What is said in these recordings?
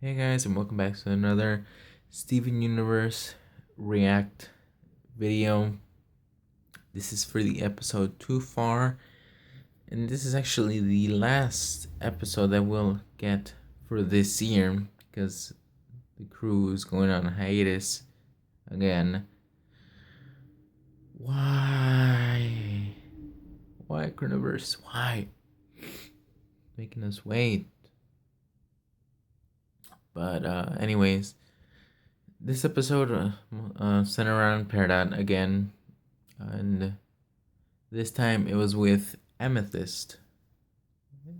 Hey guys, and welcome back to another Steven Universe React video. This is for the episode Too Far, and this is actually the last episode that we'll get for this year because the crew is going on hiatus again. Why? Why, Chronoverse? Why? Making us wait. But, anyways, this episode centered around Peridot again, and this time it was with Amethyst.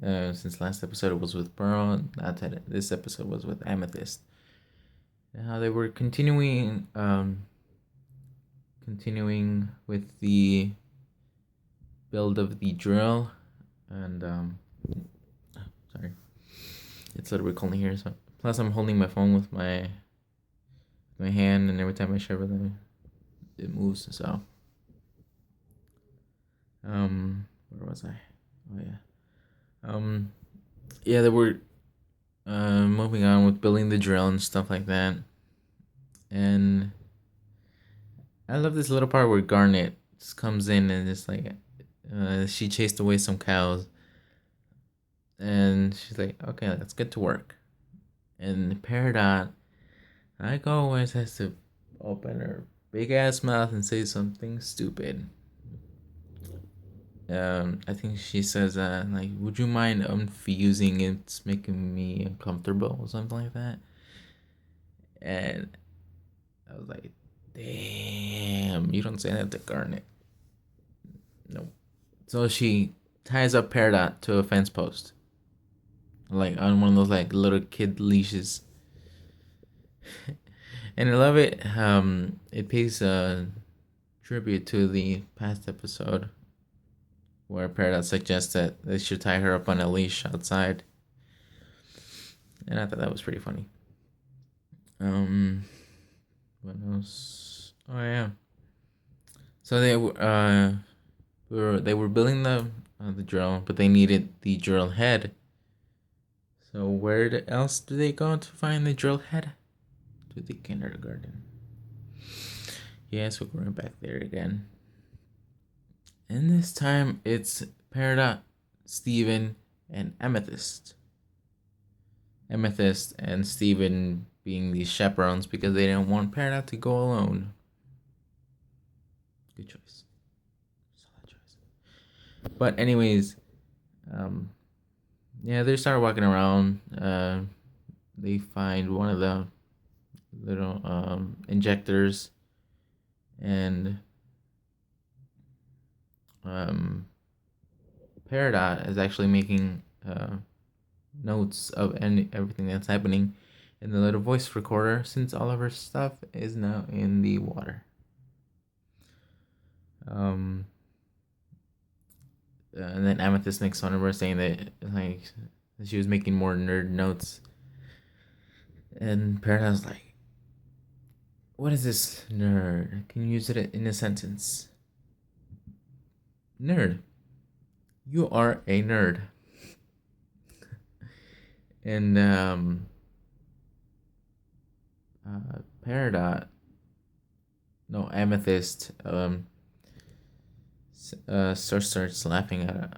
Since last episode it was with Pearl, this episode was with Amethyst. And how they were continuing with the build of the drill, and sorry, it's a little bit cold in here. So plus I'm holding my phone with my hand, and every time I share with it, it moves. So where was I? Oh yeah, they were moving on with building the drill and stuff like that. And I love this little part where Garnet just comes in and just like she chased away some cows, and she's like, okay, let's get to work. And Peridot, like always, has to open her big ass mouth and say something stupid. I think she says, like, would you mind unfusing? It's making me uncomfortable or something like that. And I was like, damn, you don't say that to Garnet. Nope. So she ties up Peridot to a fence post, like on one of those like little kid leashes. And I love it. It pays a tribute to the past episode where Peridot suggests that they should tie her up on a leash outside, and I thought that was pretty funny. What else? Oh yeah. So they were building the drill, but they needed the drill head. So where else do they go to find the drill head? To the kindergarten. Yes, we're going back there again. And this time it's Peridot, Steven, and Amethyst. Amethyst and Steven being these chaperones because they didn't want Peridot to go alone. Good choice. Solid choice. But anyways, yeah, they start walking around. They find one of the little injectors, and Peridot is actually making notes of everything that's happening in the little voice recorder, since all of her stuff is now in the water. And then Amethyst makes fun of her, saying that like she was making more nerd notes, and Peridot's like, "What is this nerd? Can you use it in a sentence?" Nerd. You are a nerd. And Peridot, no, Amethyst, starts laughing at it,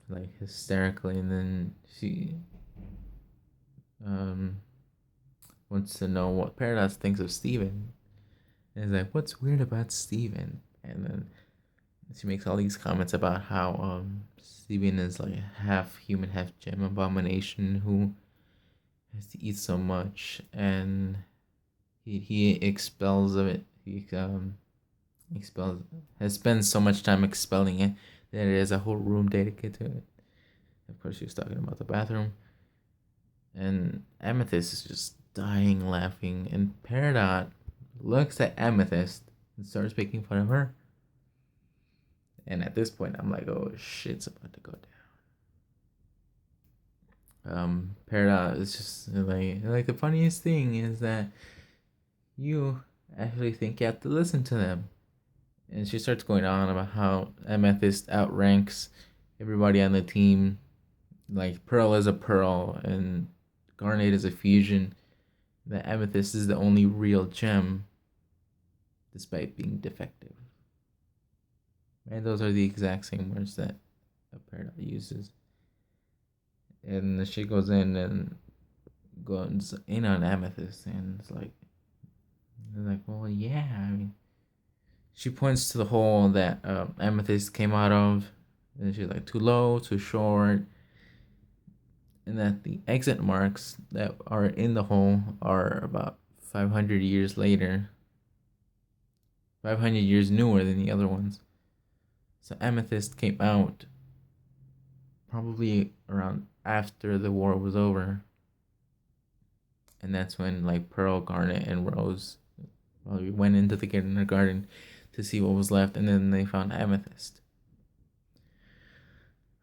like hysterically, and then she wants to know what Peridot thinks of Steven. And is like, what's weird about Steven? And then she makes all these comments about how Steven is like half human, half gem abomination who has to eat so much, and he expels of it. He expels has spent so much time expelling it that there's a whole room dedicated to it. Of course, she was talking about the bathroom, and Amethyst is just dying laughing, and Peridot looks at Amethyst and starts making fun of her. And at this point, I'm like, oh shit's about to go down. Peridot is just like the funniest thing is that you actually think you have to listen to them. And she starts going on about how Amethyst outranks everybody on the team. Like Pearl is a Pearl, and Garnet is a fusion. The Amethyst is the only real gem, despite being defective. And those are the exact same words that Peridot uses. And she goes in and goes in on Amethyst, and it's like, well, yeah. I mean, she points to the hole that Amethyst came out of, and she's like, too low, too short, and that the exit marks that are in the hole are about 500 years later, 500 years newer than the other ones. So Amethyst came out probably around after the war was over. And that's when like Pearl, Garnet, and Rose probably went into the garden to see what was left, and then they found Amethyst.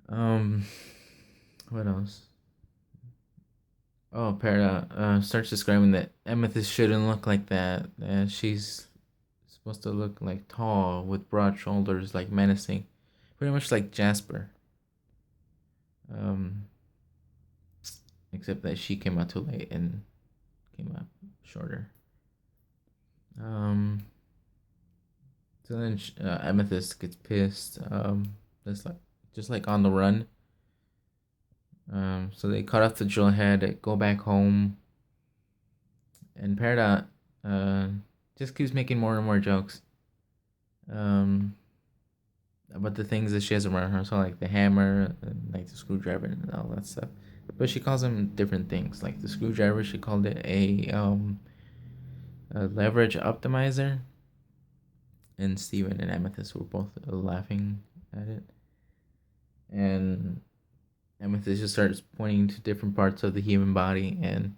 What else? Oh, Peridot starts describing that Amethyst shouldn't look like that. She's supposed to look like tall with broad shoulders, like menacing, pretty much like Jasper. Except that she came out too late and came out shorter. So then Amethyst gets pissed. Just like on the run. So they cut off the drill head, go back home, and Peridot just keeps making more and more jokes. About the things that she has around her, so like the hammer, and like the screwdriver, and all that stuff. But she calls them different things. Like the screwdriver, she called it a leverage optimizer. And Steven and Amethyst were both laughing at it. And Amethyst just starts pointing to different parts of the human body and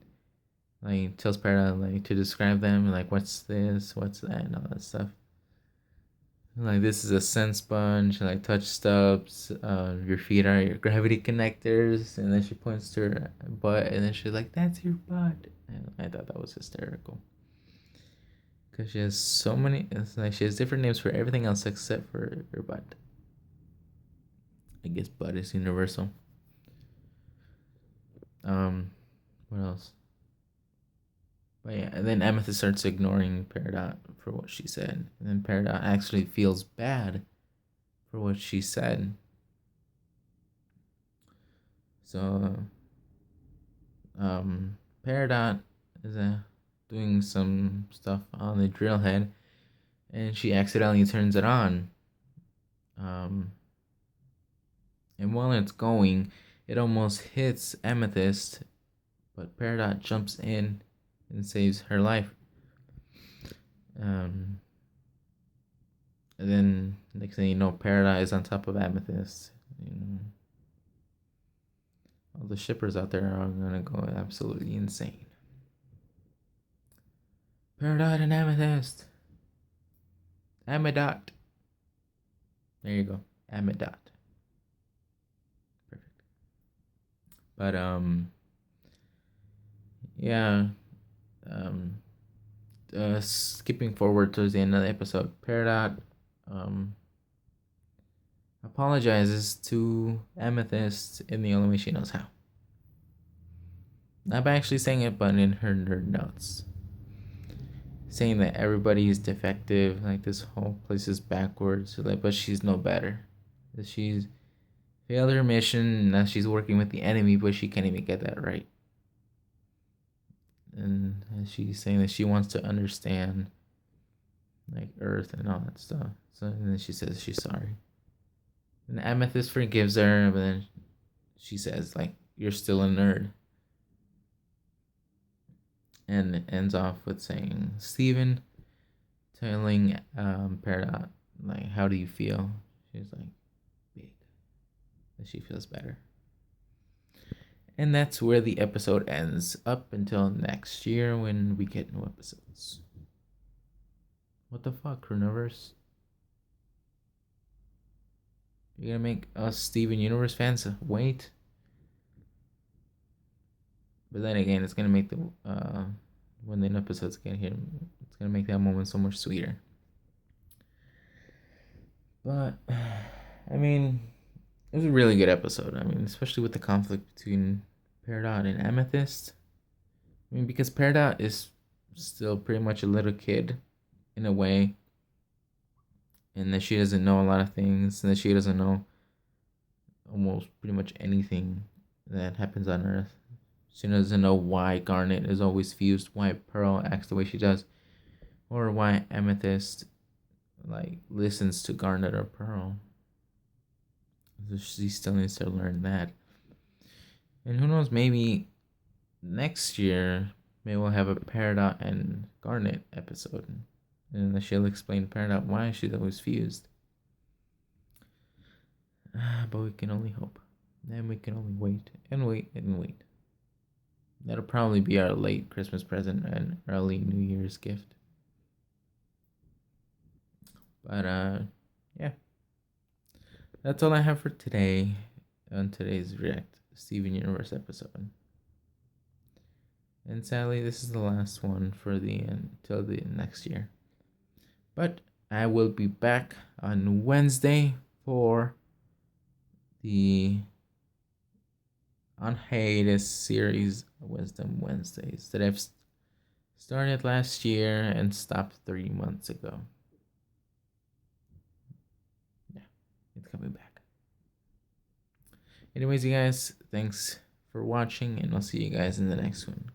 like tells Peridot like to describe them, like what's this, what's that, and all that stuff. Like this is a scent sponge, like touch stubs. Your feet are your gravity connectors, and then she points to her butt, and then she's like, "That's your butt." And I thought that was hysterical, cause she has so many. It's like she has different names for everything else except for her butt. I guess butt is universal. What else? But yeah, and then Amethyst starts ignoring Peridot for what she said. And then Peridot actually feels bad for what she said. So, Peridot is doing some stuff on the drill head, and she accidentally turns it on. And while it's going, it almost hits Amethyst, but Peridot jumps in and saves her life. And then next thing you know, Peridot is on top of Amethyst. You know, all the shippers out there are gonna go absolutely insane. Peridot and Amethyst. Amidot. There you go. Amidot. Perfect. But yeah. Skipping forward towards the end of the episode, Peridot apologizes to Amethyst in the only way she knows how. Not by actually saying it, but in her nerd notes. Saying that everybody is defective, like this whole place is backwards, like, but she's no better. That she's failed her mission, now she's working with the enemy, but she can't even get that right. And she's saying that she wants to understand like Earth and all that stuff. So and then she says she's sorry. And Amethyst forgives her, but then she says like, "You're still a nerd." And it ends off with saying, Steven telling Peridot like, "How do you feel?" She's like, "Big." And she feels better. And that's where the episode ends, up until next year when we get new episodes. What the fuck, Crewniverse? You're gonna make us Steven Universe fans wait? But then again, it's gonna make the when the episodes get here, it's gonna make that moment so much sweeter. But I mean, it was a really good episode. I mean, especially with the conflict between Peridot and Amethyst. I mean, because Peridot is still pretty much a little kid in a way, and that she doesn't know a lot of things, and that she doesn't know almost pretty much anything that happens on Earth. She doesn't know why Garnet is always fused, why Pearl acts the way she does, or why Amethyst listens to Garnet or Pearl. So she still needs to learn that. And who knows, maybe next year maybe we'll have a Peridot and Garnet episode. And she'll explain to Peridot why she's always fused. But we can only hope. And we can only wait and wait and wait. That'll probably be our late Christmas present and early New Year's gift. But yeah. That's all I have for today on today's React Steven Universe episode. And sadly, this is the last one for until the next year. But I will be back on Wednesday for the on hiatus series Wisdom Wednesdays that I've started last year and stopped 3 months ago. Yeah, it's coming back. Anyways, you guys, thanks for watching, and I'll see you guys in the next one.